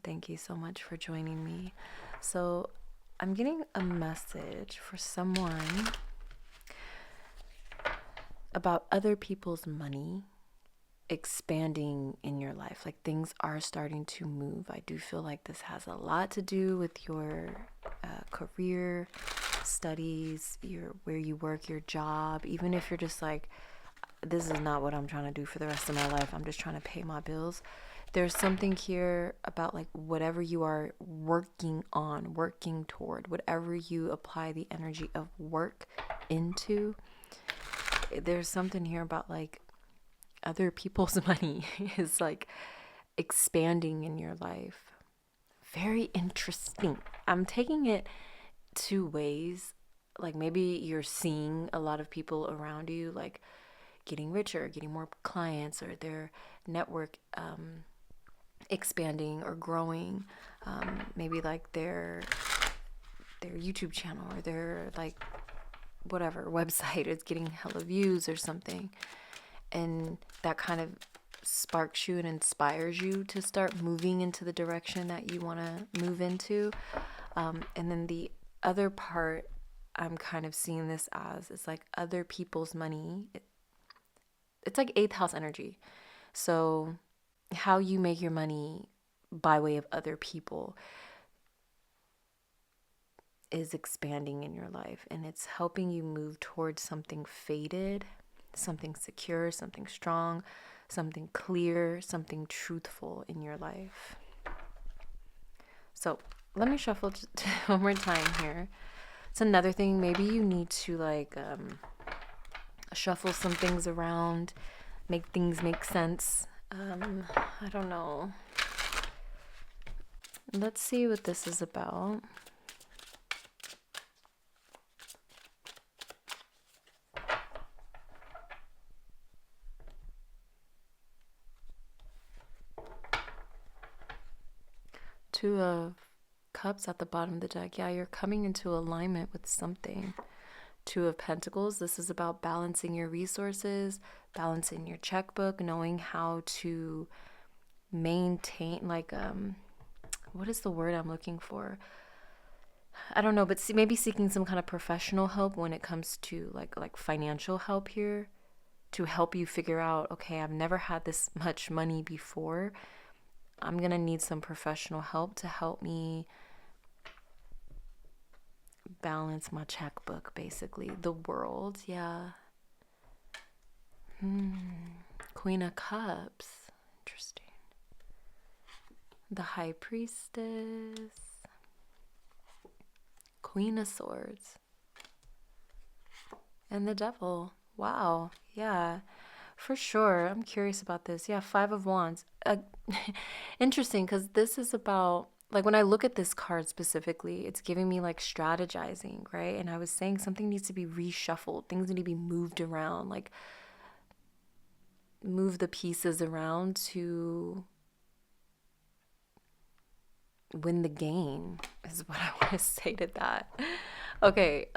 Thank you so much for joining me. So, I'm getting a message for someone about other people's money expanding in your life. Like things are starting to move. I do feel like this has a lot to do with your career, studies, your where you work, your job. Even if you're just like, this is not what I'm trying to do for the rest of my life. I'm just trying to pay my bills. There's something here about like whatever you are working on, working toward, whatever you apply the energy of work into. There's something here about like other people's money is like expanding in your life. Very interesting. I'm taking it two ways. Like maybe you're seeing a lot of people around you like getting richer, getting more clients, or their network expanding or growing. Maybe like their YouTube channel or their like whatever website is getting hella views or something, and that kind of sparks you and inspires you to start moving into the direction that you want to move into. And then the other part I'm kind of seeing this as is like other people's money. It's like eighth house energy. So how you make your money by way of other people is expanding in your life, and it's helping you move towards something fated, something secure, something strong, something clear, something truthful in your life. So let me shuffle one more time here. It's another thing. Maybe you need to like shuffle some things around, make things make sense. I don't know. Let's see what this is about. Two of Cups at the bottom of the deck. Yeah, you're coming into alignment with something. Two of Pentacles. This is about balancing your resources, balancing your checkbook, knowing how to maintain like what is the word I'm looking for? I don't know, but maybe seeking some kind of professional help when it comes to like financial help here to help you figure out, okay, I've never had this much money before. I'm going to need some professional help to help me balance my checkbook, basically. The World, yeah. Queen of Cups. Interesting. The High Priestess. Queen of Swords. And the Devil. Wow. Yeah. For sure. I'm curious about this. Yeah, Five of Wands. Interesting, because this is about, like, when I look at this card specifically, it's giving me like strategizing, right? And I was saying something needs to be reshuffled. Things need to be moved around, like move the pieces around to win the game is what I want to say to that. Okay,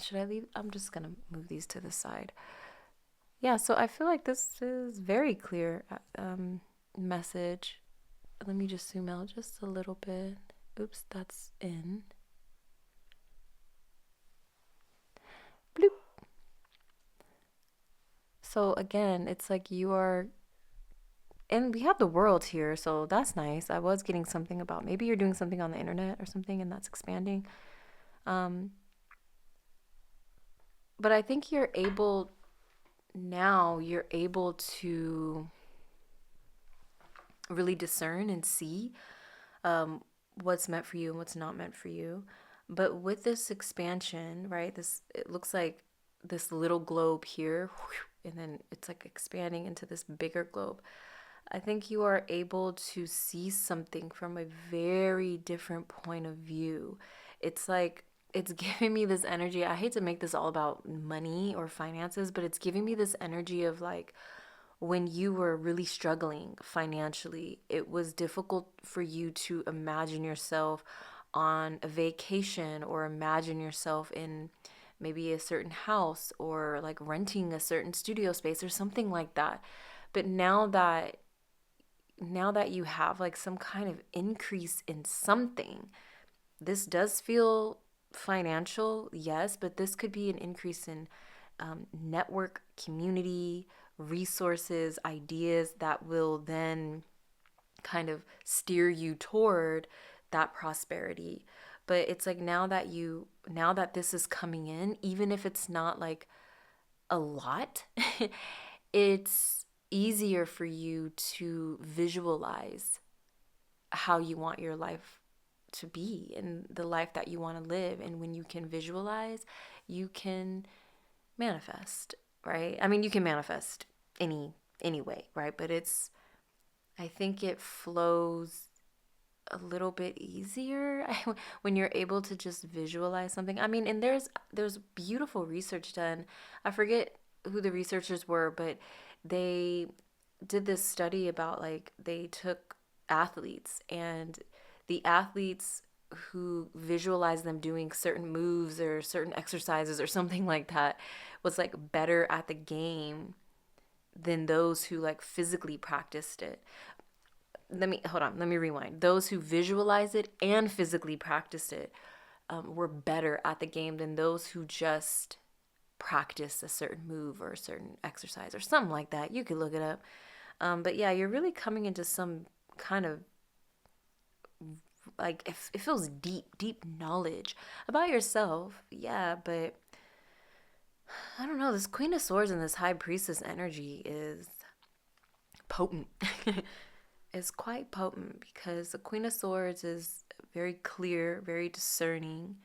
should I leave? I'm just gonna move these to the side. Yeah, so I feel like this is very clear message. Let me just zoom out just a little bit. Oops, that's in. Bloop. So again, it's like you are, and we have the World here, so that's nice. I was getting something about maybe you're doing something on the internet or something and that's expanding. But I think you're able to really discern and see what's meant for you and what's not meant for you. But with this expansion, right, it looks like this little globe here, and then it's like expanding into this bigger globe. I think you are able to see something from a very different point of view. It's like it's giving me this energy. I hate to make this all about money or finances, but it's giving me this energy of like when you were really struggling financially, it was difficult for you to imagine yourself on a vacation or imagine yourself in maybe a certain house or like renting a certain studio space or something like that. But now that now that you have like some kind of increase in something, this does feel financial, yes, but this could be an increase in network, community, resources, ideas that will then kind of steer you toward that prosperity. But it's like now that this is coming in, even if it's not like a lot, it's easier for you to visualize how you want your life to be and the life that you want to live. And when you can visualize, you can manifest, right? I mean, you can manifest any way, right? But I think it flows a little bit easier when you're able to just visualize something. I mean, and there's beautiful research done. I forget who the researchers were, but they did this study about like they took athletes, and the athletes who visualized them doing certain moves or certain exercises or something like that was like better at the game than those who like physically practiced it. Let me rewind. Those who visualized it and physically practiced it were better at the game than those who just practice a certain move or a certain exercise or something like that. You could look it up. But yeah, you're really coming into some kind of like it feels deep knowledge about yourself. Yeah, but I don't know. This Queen of Swords and this High Priestess energy is potent. Is quite potent because the Queen of Swords is very clear, very discerning.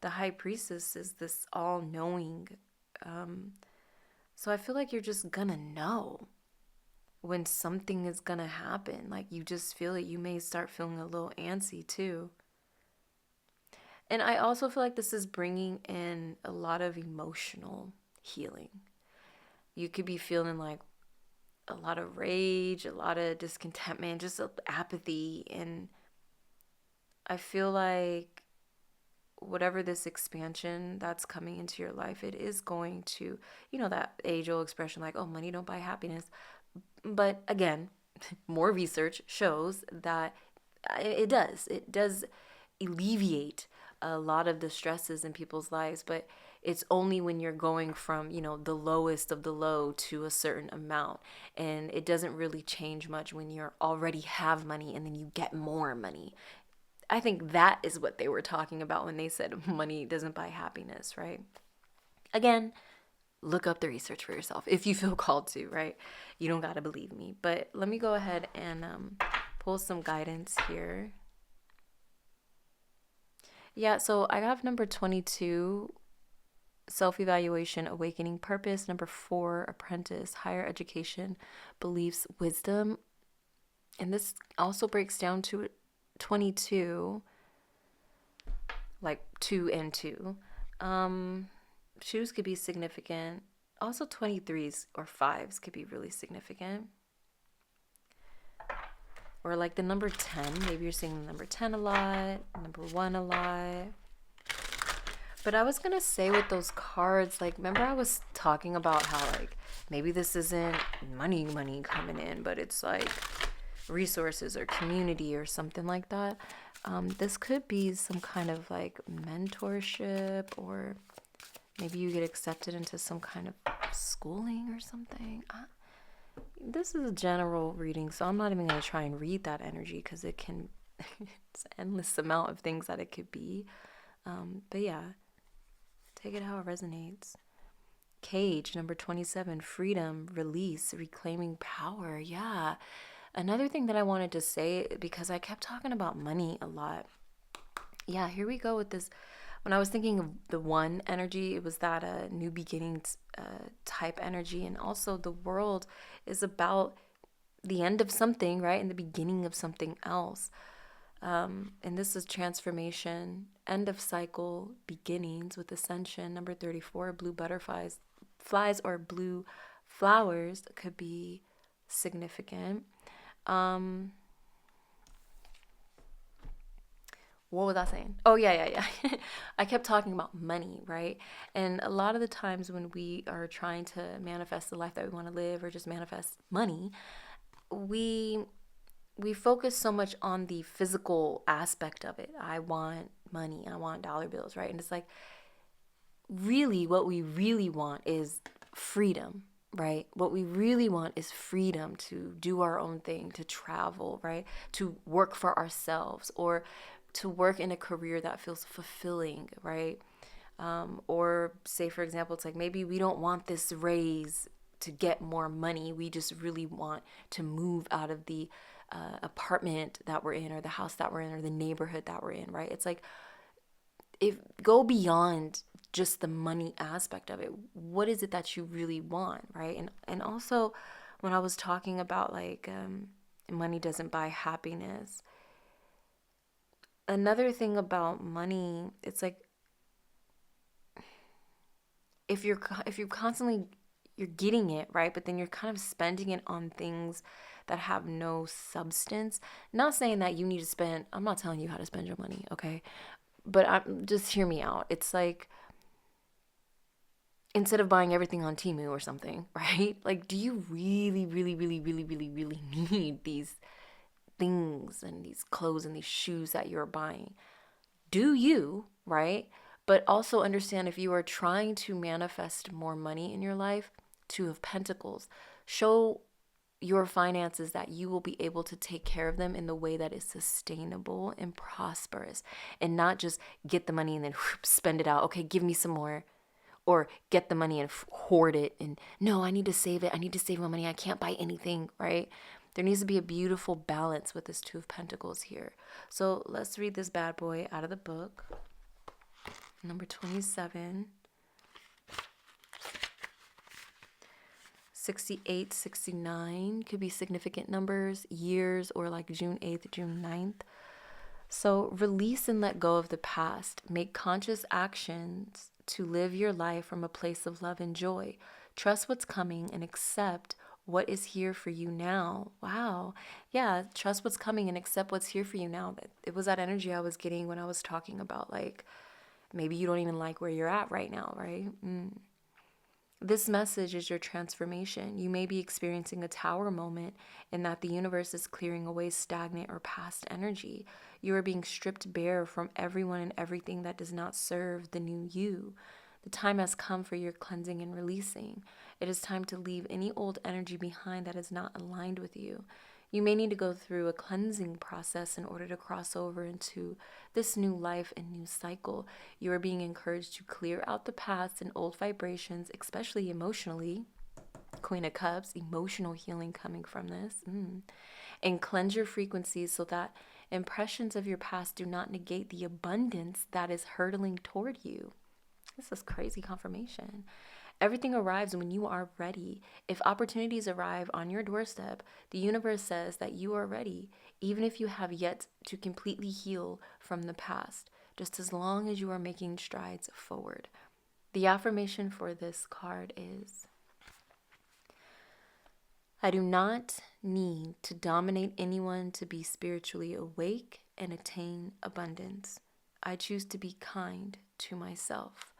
The High Priestess is this all-knowing. So I feel like you're just gonna know when something is gonna happen. Like you just feel it. You may start feeling a little antsy too. And I also feel like this is bringing in a lot of emotional healing. You could be feeling like a lot of rage, a lot of discontentment, just apathy. And I feel like whatever this expansion that's coming into your life, it is going to, that age-old expression like, oh, money don't buy happiness. But again, more research shows that it does. It does alleviate a lot of the stresses in people's lives, but it's only when you're going from, the lowest of the low to a certain amount. And it doesn't really change much when you already have money and then you get more money. I think that is what they were talking about when they said money doesn't buy happiness, right? Again, look up the research for yourself if you feel called to, right? You don't got to believe me. But let me go ahead and pull some guidance here. Yeah, so I have number 22, self-evaluation, awakening purpose. Number 4, apprentice, higher education, beliefs, wisdom. And this also breaks down to 22, like 2 and 2. Shoes could be significant. Also 23s or 5s could be really significant. Or like the number 10. Maybe you're seeing the number 10 a lot, number 1 a lot. But I was going to say with those cards, like, remember I was talking about how, like, maybe this isn't money coming in, but it's like resources or community or something like that. This could be some kind of like mentorship, or maybe you get accepted into some kind of schooling or something. This is a general reading, so I'm not even going to try and read that energy because it can, it's an endless amount of things that it could be. But yeah, take it how it resonates. Cage, number 27, freedom, release, reclaiming power. Yeah. Another thing that I wanted to say, because I kept talking about money a lot. Yeah, here we go with this. When I was thinking of the 1 energy, it was that new beginnings type energy. And also the world is about the end of something, right? And the beginning of something else. And this is transformation, end of cycle, beginnings with ascension. Number 34, blue butterflies, flies or blue flowers could be significant. What was I saying? Oh, yeah. I kept talking about money, right? And a lot of the times when we are trying to manifest the life that we want to live or just manifest money, we we focus so much on the physical aspect of it. I want money, I want dollar bills, right? And it's like, really, what we really want is freedom, right? What we really want is freedom to do our own thing, to travel, right? To work for ourselves, or to work in a career that feels fulfilling, right? Or say, for example, it's like maybe we don't want this raise to get more money. We just really want to move out of the apartment that we're in, or the house that we're in, or the neighborhood that we're in, right? It's like, if go beyond just the money aspect of it. What is it that you really want, right? And also, when I was talking about like money doesn't buy happiness, another thing about money, it's like, if you're constantly, you're getting it, right, but then you're kind of spending it on things that have no substance. Not saying that you need to spend, I'm not telling you how to spend your money, okay? But just hear me out. It's like, instead of buying everything on Temu or something, right? Like, do you really, really, really, really, really, really need these things and these clothes and these shoes that you're buying? Do you, right? But also understand, if you are trying to manifest more money in your life, Two of Pentacles, show your finances that you will be able to take care of them in the way that is sustainable and prosperous, and not just get the money and then spend it out. Okay, give me some more. Or get the money and hoard it. And no, I need to save it. I need to save my money. I can't buy anything, right? There needs to be a beautiful balance with this Two of Pentacles here. So let's read this bad boy out of the book. Number 27. 68, 69 could be significant numbers, years, or like June 8th, June 9th. So release and let go of the past. Make conscious actions to live your life from a place of love and joy. Trust what's coming and accept what is here for you now. Wow. Yeah, trust what's coming and accept what's here for you now. It was that energy I was getting when I was talking about, like, maybe you don't even like where you're at right now, right? This message is your transformation. You may be experiencing a tower moment in that the universe is clearing away stagnant or past energy. You are being stripped bare from everyone and everything that does not serve the new you. The time has come for your cleansing and releasing. It is time to leave any old energy behind that is not aligned with you. You may need to go through a cleansing process in order to cross over into this new life and new cycle. You are being encouraged to clear out the past and old vibrations, especially emotionally. Queen of Cups, emotional healing coming from this. And cleanse your frequencies so that impressions of your past do not negate the abundance that is hurtling toward you. This is crazy confirmation. Everything arrives when you are ready. If opportunities arrive on your doorstep, the universe says that you are ready, even if you have yet to completely heal from the past, just as long as you are making strides forward. The affirmation for this card is, I do not need to dominate anyone to be spiritually awake and attain abundance. I choose to be kind to myself.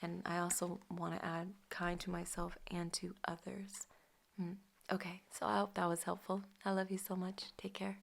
And I also want to add kind to myself and to others. Okay, so I hope that was helpful. I love you so much. Take care.